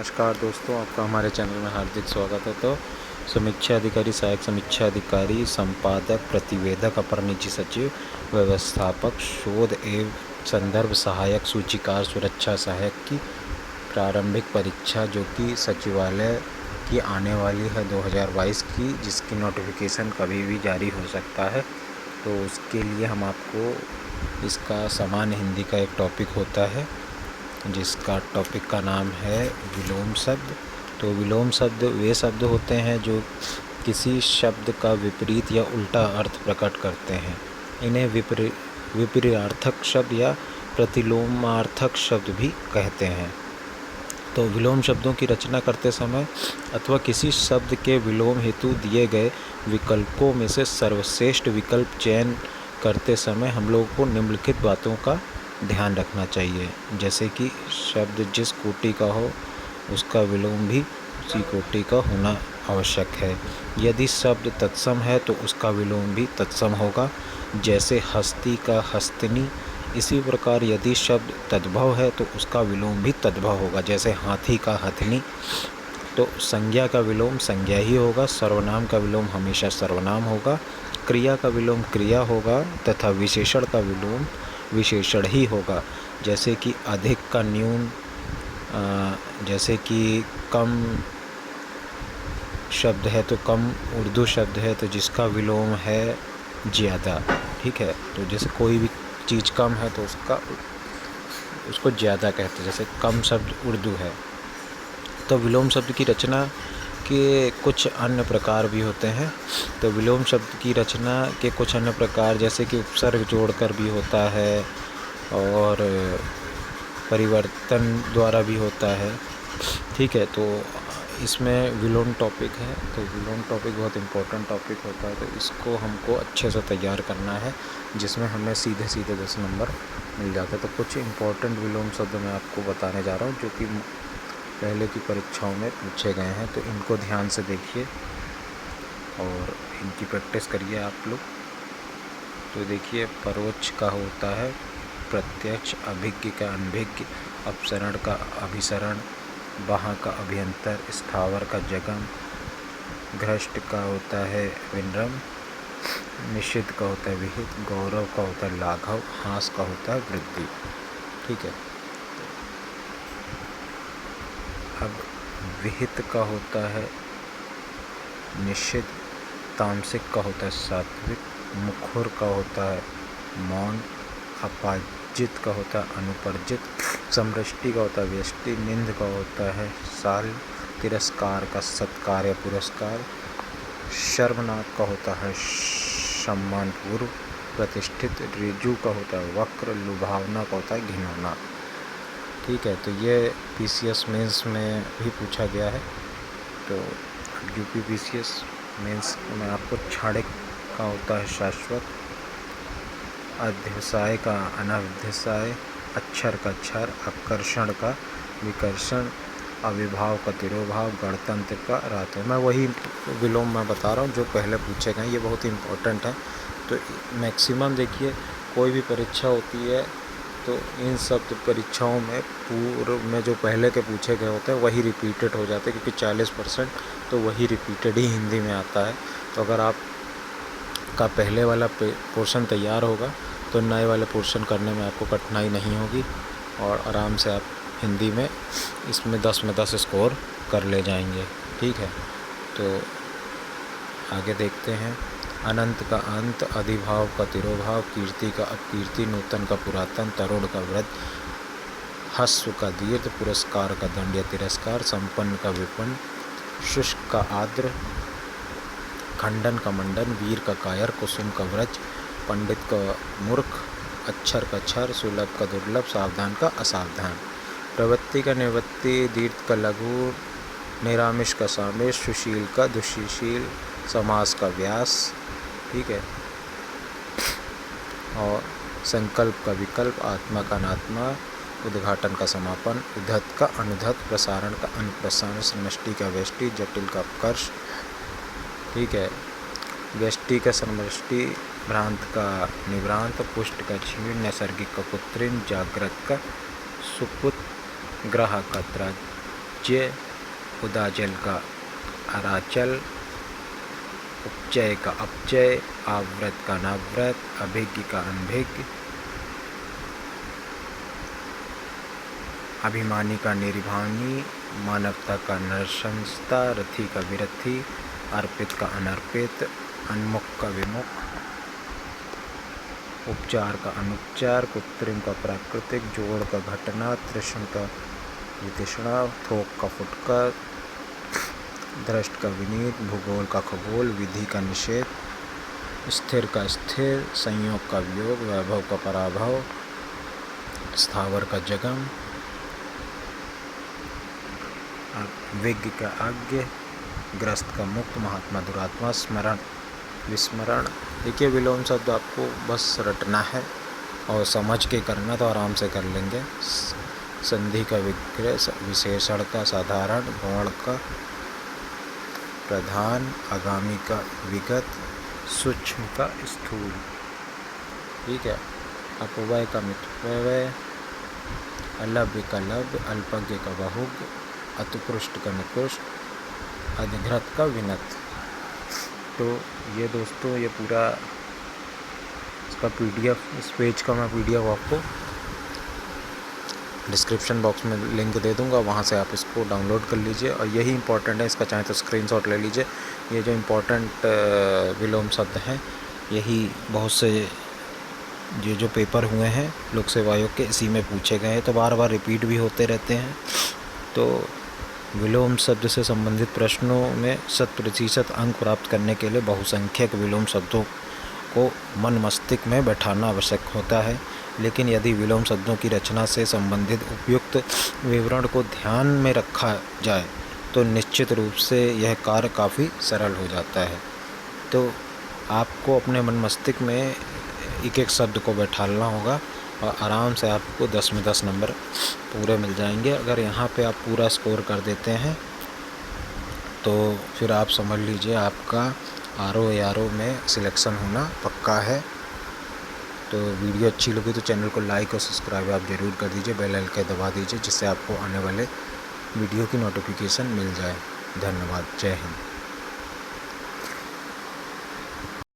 नमस्कार दोस्तों, आपका हमारे चैनल में हार्दिक स्वागत है। तो समीक्षा अधिकारी, सहायक समीक्षा अधिकारी, संपादक, प्रतिवेदक, अपर निजी सचिव, व्यवस्थापक, शोध एवं संदर्भ सहायक, सूचीकार, सुरक्षा सहायक की प्रारंभिक परीक्षा जो कि सचिवालय की आने वाली है 2022 की, जिसकी नोटिफिकेशन कभी भी जारी हो सकता है। तो उसके लिए हम आपको इसका सामान्य हिंदी का एक टॉपिक होता है जिसका टॉपिक का नाम है विलोम शब्द। तो विलोम शब्द वे शब्द होते हैं जो किसी शब्द का विपरीत या उल्टा अर्थ प्रकट करते हैं। इन्हें विपरीतार्थक शब्द या प्रतिलोमार्थक शब्द भी कहते हैं। तो विलोम शब्दों की रचना करते समय अथवा किसी शब्द के विलोम हेतु दिए गए विकल्पों में से सर्वश्रेष्ठ विकल्प चयन करते समय हम लोगों को निम्नलिखित बातों का ध्यान रखना चाहिए। जैसे कि शब्द जिस कोटि का हो उसका विलोम भी उसी कोटि का होना आवश्यक है। यदि शब्द तत्सम है तो उसका विलोम भी तत्सम होगा, जैसे हस्ती का हस्तनी। इसी प्रकार यदि शब्द तद्भव है तो उसका विलोम भी तद्भव होगा, जैसे हाथी का हथनी। तो संज्ञा का विलोम संज्ञा ही होगा, सर्वनाम का विलोम हमेशा सर्वनाम होगा, क्रिया का विलोम क्रिया होगा तथा विशेषण का विलोम विशेषण ही होगा। जैसे कि अधिक का न्यून, जैसे कि कम शब्द है तो कम उर्दू शब्द है तो जिसका विलोम है ज़्यादा। ठीक है, तो जैसे कोई भी चीज़ कम है तो उसको ज़्यादा कहते हैं। जैसे कम शब्द उर्दू है। तो विलोम शब्द की रचना के कुछ अन्य प्रकार भी होते हैं। तो विलोम शब्द की रचना के कुछ अन्य प्रकार जैसे कि उपसर्ग जोड़कर भी होता है और परिवर्तन द्वारा भी होता है। ठीक है, तो इसमें विलोम टॉपिक है। तो विलोम टॉपिक बहुत इम्पोर्टेंट टॉपिक होता है, तो इसको हमको अच्छे से तैयार करना है, जिसमें हमें सीधे 10 नंबर मिल जाते हैं। तो कुछ इम्पोर्टेंट विलोम शब्द मैं आपको बताने जा रहा हूँ जो कि पहले की परीक्षाओं में पूछे गए हैं। तो इनको ध्यान से देखिए और इनकी प्रैक्टिस करिए आप लोग। तो देखिए, परोक्ष का होता है प्रत्यक्ष, अभिज्ञ का अनभिज्ञ, अपसरण का अभिसरण, वहाँ का अभियंतर, स्थावर का जगम, घृष्ट का होता है विनम्र, निषिद्ध का होता है विहित, गौरव का होता है लाघव, हास का होता है वृद्धि। ठीक है, अब विहित का होता है निषिद्ध, तामसिक का होता है सात्विक, मुखर का होता है मौन, अपाजित का होता है अनुपर्जित, समृष्टि का होता है व्यष्टि, निंद का होता है साल, तिरस्कार का सत्कार या पुरस्कार, शर्मनाक का होता है सम्मानपूर्व, प्रतिष्ठित, ऋजु का होता है वक्र, लुभावना का होता है घिनौना। ठीक है, तो ये पीसीएस मेंस में भी पूछा गया है। तो यूपी पीसीएस मेंस में आपको क्षणिक का होता है शाश्वत, अध्यवसाय का अनध्यवसाय, अक्षर का क्षर, आकर्षण का विकर्षण, अविभाव का तिरोभाव, गणतंत्र का रातो। मैं वही विलोम मैं बता रहा हूँ जो पहले पूछे गए, ये बहुत इम्पोर्टेंट है। तो मैक्सिमम देखिए, कोई भी परीक्षा होती है तो इन सब परीक्षाओं में पूर्व में जो पहले के पूछे गए होते हैं वही रिपीटेड हो जाते हैं, क्योंकि 40% तो वही रिपीटेड ही हिंदी में आता है। तो अगर आप का पहले वाला पोर्शन तैयार होगा तो नए वाले पोर्शन करने में आपको कठिनाई नहीं होगी और आराम से आप हिंदी में इसमें 10 में 10 स्कोर कर ले जाएंगे। ठीक है, तो आगे देखते हैं। अनंत का अंत, अधिभाव का तिरोभाव, कीर्ति का अपकीर्ति, नूतन का पुरातन, तरुण का वृद्ध, हस्व का दीर्घ, पुरस्कार का दंड या तिरस्कार, संपन्न का विपन्न, शुष्क का आर्द्र, खंडन का मंडन, वीर का कायर, कुसुम का व्रज, पंडित का मूर्ख, अक्षर का क्षर, सुलभ का दुर्लभ, सावधान का असावधान, प्रवृत्ति का निवृत्ति, दीर्घ का लघु, निरामिष का सामिष, सुशील का दुशील, समास का व्यास। ठीक है, और संकल्प का विकल्प, आत्मा का अनात्मा, उद्घाटन का समापन, उद्धत का अनुद्धत, प्रसारण का अनुप्रसारण, समष्टि का व्यष्टि, जटिल का उत्कर्ष। ठीक है, व्यष्टि का समष्टि, भ्रांत का निभ्रांत, पुष्ट का क्षीण, नैसर्गिक का कृत्रिम, जागृत का सुपुत, ग्राहक का उपज्य, उदाचल का अराचल, उपचय का अपचय, आवृत का अनावृत, अभिज्ञ का अनभिज्ञ, अभिमानी का निर्भिमानी, मानवता का नरशंसता, रथी का विरथी, अर्पित का अनर्पित, उन्मुख का विमुख, उपचार का अनुपचार, कृत्रिम का प्राकृतिक, जोड़ का घटना, तृष्ण का वितृष्णा, थोक का फुटकर, दृष्ट का विनीत, भूगोल का खगोल, विधि का निषेध, स्थिर का स्थिर, संयोग का वियोग, वैभव का पराभव, स्थावर का जगम, विज्ञ का आज्ञ, ग्रस्त का मुक्त, महात्मा दुरात्मा, स्मरण विस्मरण। देखिए विलोम शब्द आपको बस रटना है और समझ के करना तो आराम से कर लेंगे। संधि का विग्रह, विशेषण का साधारण, गौण का प्रधान, आगामी का विगत, सूक्ष्म का स्थूल। ठीक है। अपव्यय का मितव्यय, अलभ्य का लभ्य, अल्पज्ञ का बहुज्ञ, अत्युत्कृष्ट का निकृष्ट, अधिघृत का विनत। तो ये दोस्तों ये पूरा इसका PDF, इस पेज का मैं PDF आपको डिस्क्रिप्शन बॉक्स में लिंक दे दूंगा, वहाँ से आप इसको डाउनलोड कर लीजिए। और यही इंपॉर्टेंट है, इसका चाहे तो स्क्रीनशॉट ले लीजिए। ये जो इम्पोर्टेंट विलोम शब्द हैं, यही बहुत से जो पेपर हुए हैं लोक सेवा आयोग के, इसी में पूछे गए हैं, तो बार बार रिपीट भी होते रहते हैं। तो विलोम शब्द से संबंधित प्रश्नों में 100% अंक प्राप्त करने के लिए बहुसंख्यक विलोम शब्दों को मन मस्तिष्क में बैठाना आवश्यक होता है। लेकिन यदि विलोम शब्दों की रचना से संबंधित उपयुक्त विवरण को ध्यान में रखा जाए तो निश्चित रूप से यह कार्य काफ़ी सरल हो जाता है। तो आपको अपने मन मस्तिष्क में एक एक शब्द को बैठाना होगा और आराम से आपको 10 में 10 नंबर पूरे मिल जाएंगे। अगर यहाँ पे आप पूरा स्कोर कर देते हैं तो फिर आप समझ लीजिए आपका RO में सिलेक्शन होना पक्का है। तो वीडियो अच्छी लगी तो चैनल को लाइक और सब्सक्राइब आप ज़रूर कर दीजिए, बेल आइकन दबा दीजिए, जिससे आपको आने वाले वीडियो की नोटिफिकेशन मिल जाए। धन्यवाद। जय हिंद।